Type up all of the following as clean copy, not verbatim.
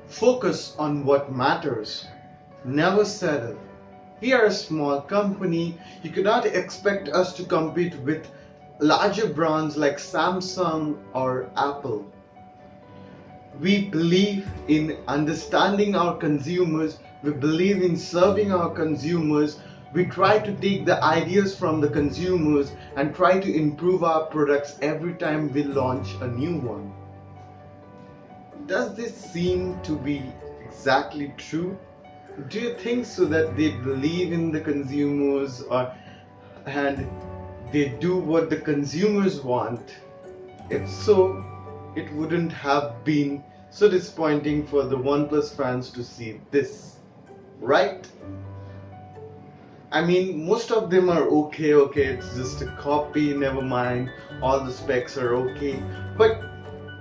Focus on what matters. Never settle. We are a small company. You cannot expect us to compete with larger brands like Samsung or Apple. We believe in understanding our consumers. We believe in serving our consumers. We try to take the ideas from the consumers and try to improve our products every time we launch a new one. Does this seem to be exactly true? Do you think so that they believe in the consumers and they do what the consumers want? If so, it wouldn't have been so disappointing for the OnePlus fans to see this, right? I mean, most of them are okay, it's just a copy, never mind, all the specs are okay. But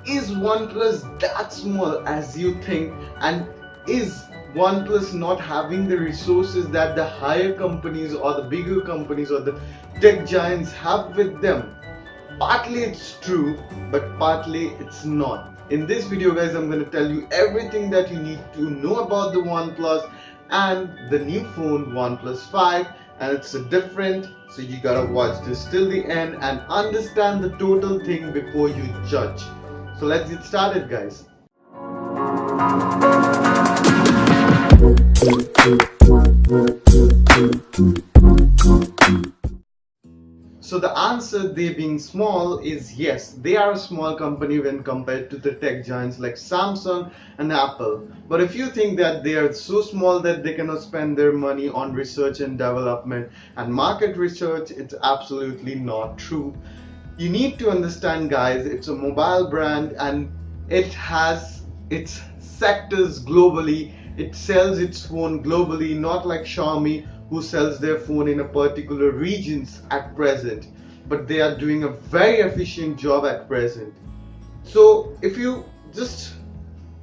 is OnePlus that small as you think, and is OnePlus not having the resources that the higher companies or the bigger companies or the tech giants have with them? Partly it's true, but partly it's not. In this video guys, I'm going to tell you everything that you need to know about the OnePlus and the new phone OnePlus 5, and it's a different, so you gotta watch this till the end and understand the total thing before you judge. So let's get started guys. So the answer, they being small, is yes, they are a small company when compared to the tech giants like Samsung and Apple. But if you think that they are so small that they cannot spend their money on research and development and market research, it's absolutely not true. You need to understand guys, it's a mobile brand and it has its sectors globally. It sells its phone globally, not like Xiaomi who sells their phone in a particular regions at present, but they are doing a very efficient job at present. So if you just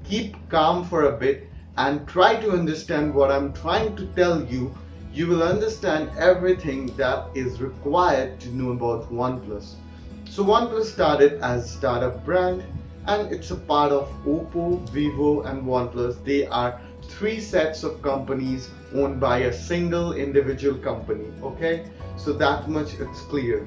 keep calm for a bit and try to understand what I'm trying to tell you, you will understand everything that is required to know about OnePlus. So OnePlus started as a startup brand and it's a part of Oppo, Vivo and OnePlus. They are three sets of companies owned by a single individual company. Okay, so that much it's clear.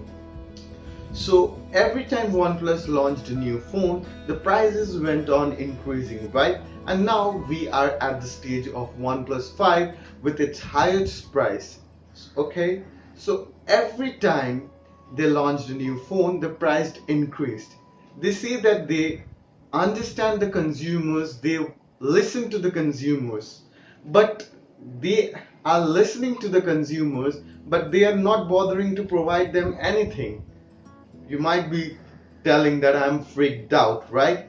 So every time OnePlus launched a new phone, the prices went on increasing, right? And now we are at the stage of OnePlus 5 with its highest price. Okay, so every time they launched a new phone, the price increased. They say that they understand the consumers, they listen to the consumers, but they are listening to the consumers, but they are not bothering to provide them anything. You might be telling that I'm freaked out, right?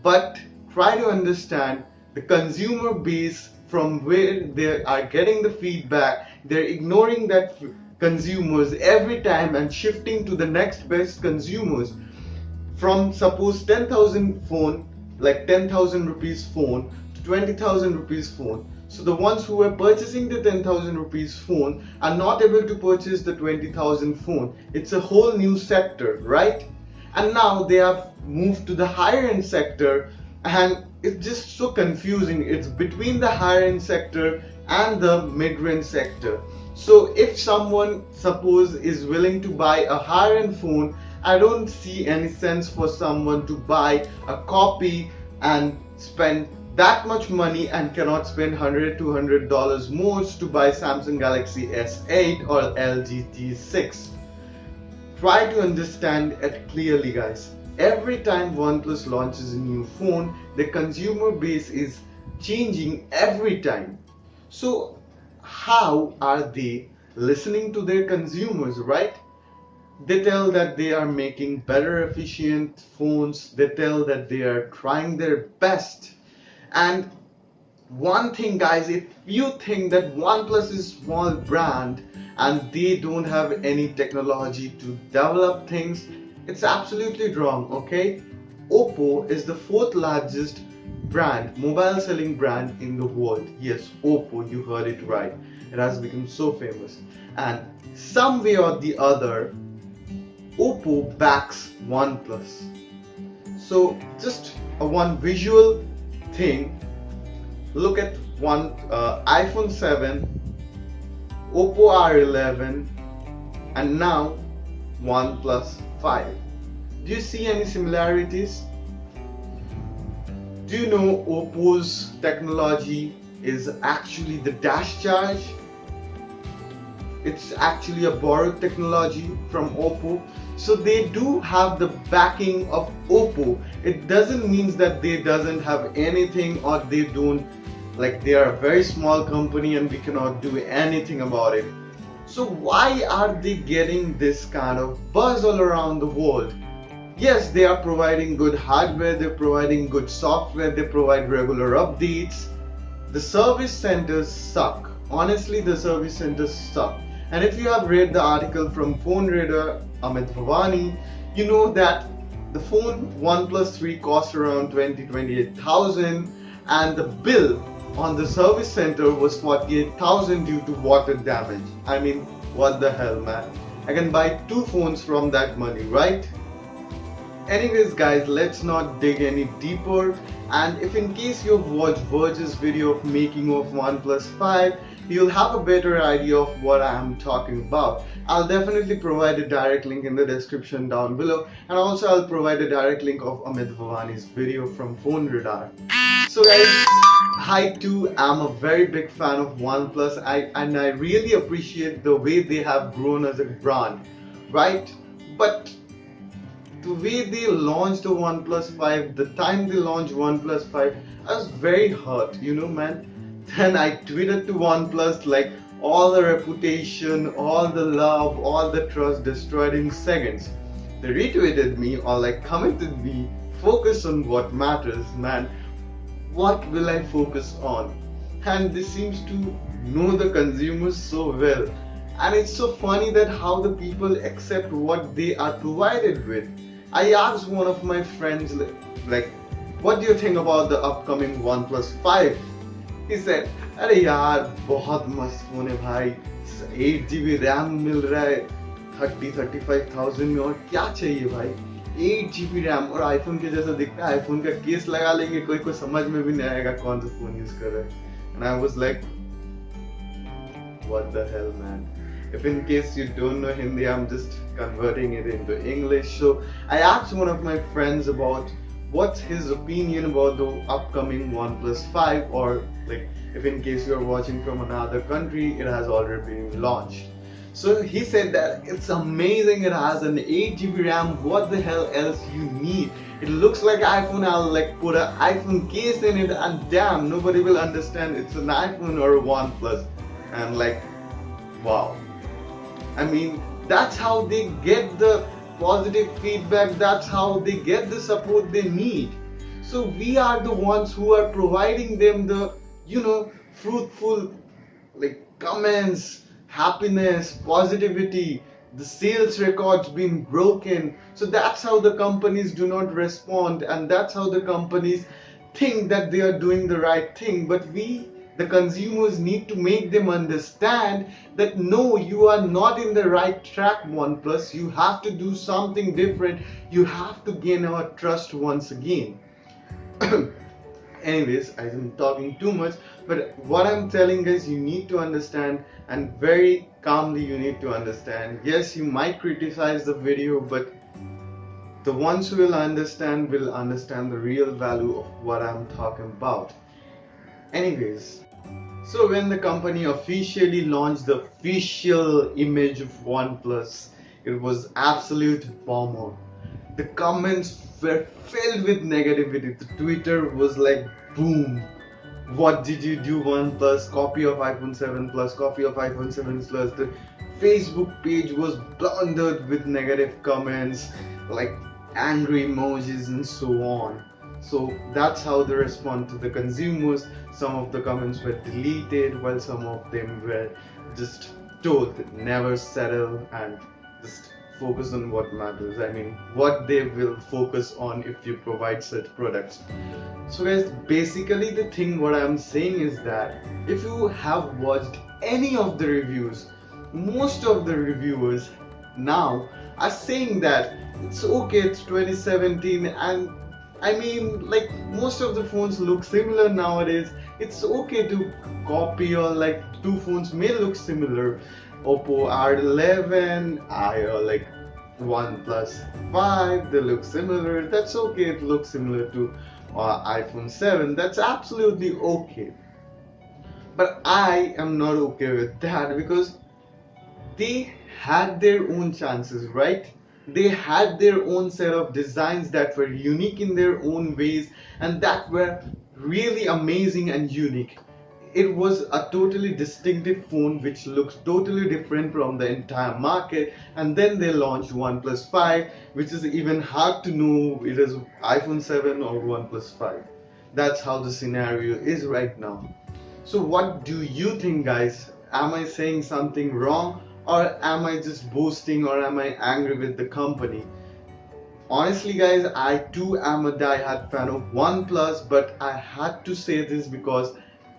But try to understand the consumer base from where they are getting the feedback. They're ignoring that consumers every time and shifting to the next best consumers. From suppose 10,000 phone, like 10,000 rupees phone to 20,000 rupees phone. So the ones who are purchasing the 10,000 rupees phone are not able to purchase the 20,000 phone. It's a whole new sector, right? And now they have moved to the higher end sector and it's just so confusing. It's between the higher end sector and the mid-range sector. So if someone suppose is willing to buy a higher end phone, I don't see any sense for someone to buy a copy and spend that much money and cannot spend $100 to $200 more to buy Samsung Galaxy S8 or LG G6. Try to understand it clearly guys. Every time OnePlus launches a new phone, the consumer base is changing every time. So how are they listening to their consumers, right? They tell that they are making better efficient phones. They tell that they are trying their best. And one thing guys, if you think that OnePlus is a small brand and they don't have any technology to develop things, it's absolutely wrong, okay? Oppo is the fourth largest brand, mobile selling brand in the world. Yes, Oppo, you heard it right. It has become so famous. And some way or the other, Oppo backs OnePlus. So just one visual thing. Look at iPhone 7, Oppo R11, and now OnePlus 5. Do you see any similarities? Do you know Oppo's technology is actually the dash charge? It's actually a borrowed technology from Oppo. So they do have the backing of Oppo. It doesn't mean that they doesn't have anything, or they don't, like they are a very small company and we cannot do anything about it. So why are they getting this kind of buzz all around the world? Yes, they are providing good hardware, they're providing good software, they provide regular updates. The service centers suck. Honestly, the service centers suck. And if you have read the article from Phone Radar, Amit Bhavani, you know that the phone OnePlus 3 cost around 28,000, and the bill on the service center was 48,000 due to water damage. I mean, what the hell, man? I can buy 2 phones from that money, right? Anyways guys, let's not dig any deeper, and if in case you've watched Verge's video of making of OnePlus 5, you'll have a better idea of what I am talking about. I'll definitely provide a direct link in the description down below, and also I'll provide a direct link of Amit Bhavani's video from Phone Radar. So guys, I too am a very big fan of OnePlus, and I really appreciate the way they have grown as a brand, right? But the way they launched the OnePlus 5, the time they launched OnePlus 5, I was very hurt, you know, man. Then I tweeted to OnePlus like all the reputation, all the love, all the trust destroyed in seconds. They retweeted me or like commented me, focus on what matters, man. What will I focus on? And this seems to know the consumers so well. And it's so funny that how the people accept what they are provided with. I asked one of my friends like, what do you think about the upcoming OnePlus 5? He said, अरे यार बहुत मस्त phone है भाई, 8GB RAM मिल रहा है 30-35,000 में, और क्या चाहिए भाई, 8GB RAM और आईफोन के जैसा दिखता है, आईफोन का केस लगा लेंगे, कोई को समझ में भी नहीं आएगा कौन सा फोन यूज कर रहा है. And I was like, what the hell, man? If in case you don't know Hindi, I'm just converting it into English. So I asked one of my friends about what's his opinion about the upcoming OnePlus 5, or like if in case you're watching from another country, it has already been launched. So he said that it's amazing, it has an 8GB RAM, what the hell else you need? It looks like iPhone, I'll like put an iPhone case in it and damn, nobody will understand it's an iPhone or a OnePlus. And like, wow. I mean, that's how they get the positive feedback, that's how they get the support they need. So we are the ones who are providing them the, you know, fruitful like comments, happiness, positivity, the sales records being broken. So that's how the companies do not respond, and that's how the companies think that they are doing the right thing. But we, the consumers, need to make them understand that no, you are not in the right track, OnePlus. You have to do something different. You have to gain our trust once again. Anyways, I'm talking too much, but what I'm telling is you need to understand, and very calmly you need to understand. Yes, you might criticize the video, but the ones who will understand the real value of what I'm talking about. Anyways, so when the company officially launched the official image of OnePlus, it was absolute bomber. The comments were filled with negativity. The Twitter was like, boom, what did you do, OnePlus? Copy of iPhone 7 Plus, copy of iPhone 7 Plus. The Facebook page was plundered with negative comments, like angry emojis and so on. So that's how they respond to the consumers. Some of the comments were deleted, while some of them were just told that never settle and just focus on what matters. I mean, what they will focus on if you provide such products. So guys, basically the thing what I'm saying is that if you have watched any of the reviews, most of the reviewers now are saying that it's okay, it's 2017, and I mean, like, most of the phones look similar nowadays. It's okay to copy, or like two phones may look similar. Oppo R11, like OnePlus 5, they look similar. That's okay. It looks similar to iPhone 7. That's absolutely okay. But I am not okay with that, because they had their own chances, right? They had their own set of designs that were unique in their own ways, and that were really amazing and unique. It was a totally distinctive phone which looks totally different from the entire market, and then they launched OnePlus 5, which is even hard to know it is iPhone 7 or OnePlus 5. That's how the scenario is right now. So what do you think, guys? Am I saying something wrong, or am I just boasting, or am I angry with the company? Honestly, guys, I too am a die-hard fan of OnePlus, but I had to say this because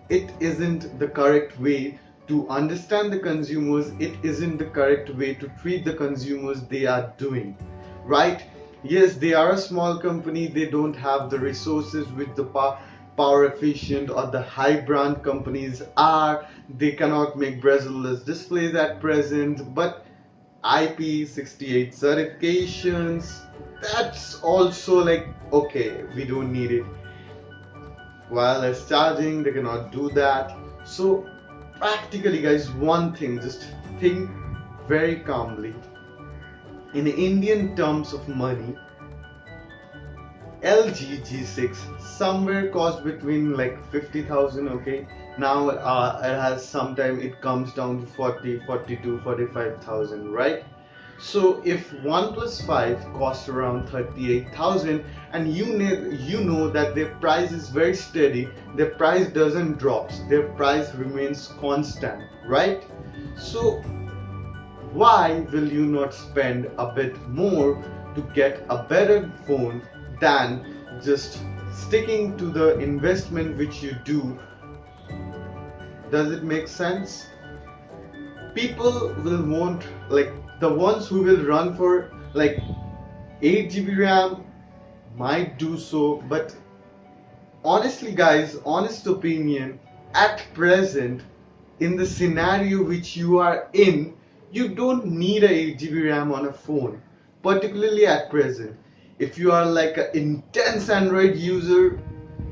it isn't the correct way to understand the consumers. It isn't the correct way to treat the consumers they are doing, right? Yes, they are a small company. They don't have the resources which the power efficient or the high brand companies are. They cannot make bezel-less displays at present, but IP68 certifications, that's also like, okay, we don't need it. Wireless charging, they cannot do that. So practically, guys, one thing, just think very calmly. In Indian terms of money, LG G6 somewhere cost between like 50,000. Okay, now it has sometime it comes down to 40, 42, 45,000, right? So if OnePlus 5 costs around 38,000, and you know that their price is very steady, their price doesn't drop, their price remains constant, right? So why will you not spend a bit more to get a better phone than just sticking to the investment which you do? Does it make sense? People will want, like, the ones who will run for like 8 GB RAM might do so, but honestly, guys, honest opinion, at present, in the scenario which you are in, you don't need a 8 GB RAM on a phone, particularly at present. If you are like an intense Android user,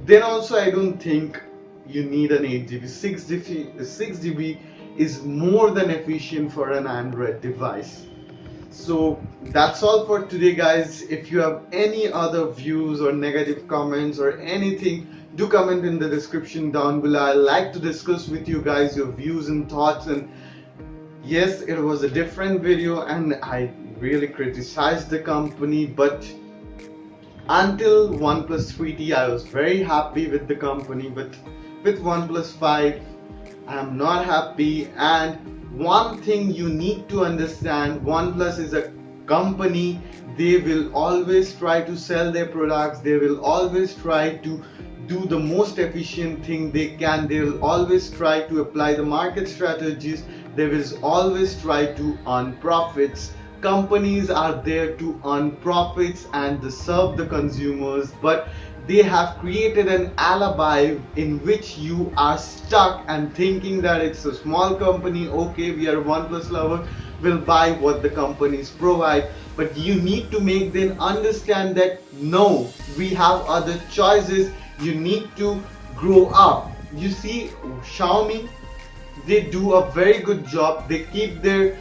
then also I don't think you need an 8 GB. 6 GB is more than efficient for an Android device. So that's all for today, guys. If you have any other views or negative comments or anything, do comment in the description down below. I like to discuss with you guys your views and thoughts. And yes, it was a different video and I really criticized the company, but until OnePlus 3T I was very happy with the company, but with OnePlus 5 I am not happy. And one thing you need to understand, OnePlus is a company. They will always try to sell their products. They will always try to do the most efficient thing they can. They will always try to apply the market strategies. They will always try to earn profits. Companies are there to earn profits and to serve the consumers, but they have created an alibi in which you are stuck and thinking that it's a small company. Okay, we are OnePlus lovers, will buy what the companies provide, but you need to make them understand that no, we have other choices. You need to grow up. You see, Xiaomi, they do a very good job. They keep their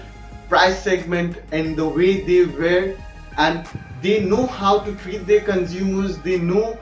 price segment and the way they were, and they know how to treat their consumers. They know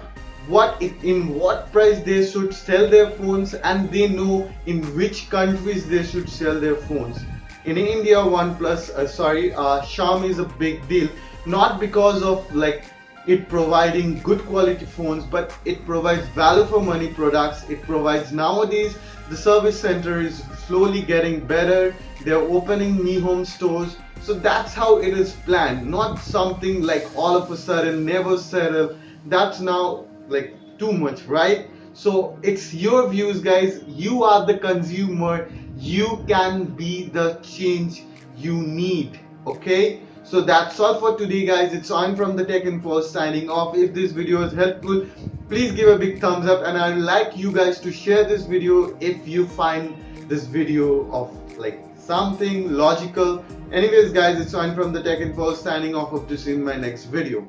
in what price they should sell their phones, and they know in which countries they should sell their phones. In India, Xiaomi is a big deal, not because of like it providing good quality phones, but it provides value for money products. It provides, nowadays the service center is slowly getting better. They're opening Mi Home stores. So that's how it is planned, not something like all of a sudden never settle. That's now like too much, right? So it's your views, guys. You are the consumer. You can be the change you need. Okay, So that's all for today, guys. It's on from the Tech Info signing off. If this video is helpful, please give a big thumbs up, and I'd like you guys to share this video if you find this video of like something logical. Anyways, guys, it's on from the Tech Info signing off. Hope to see you in my next video.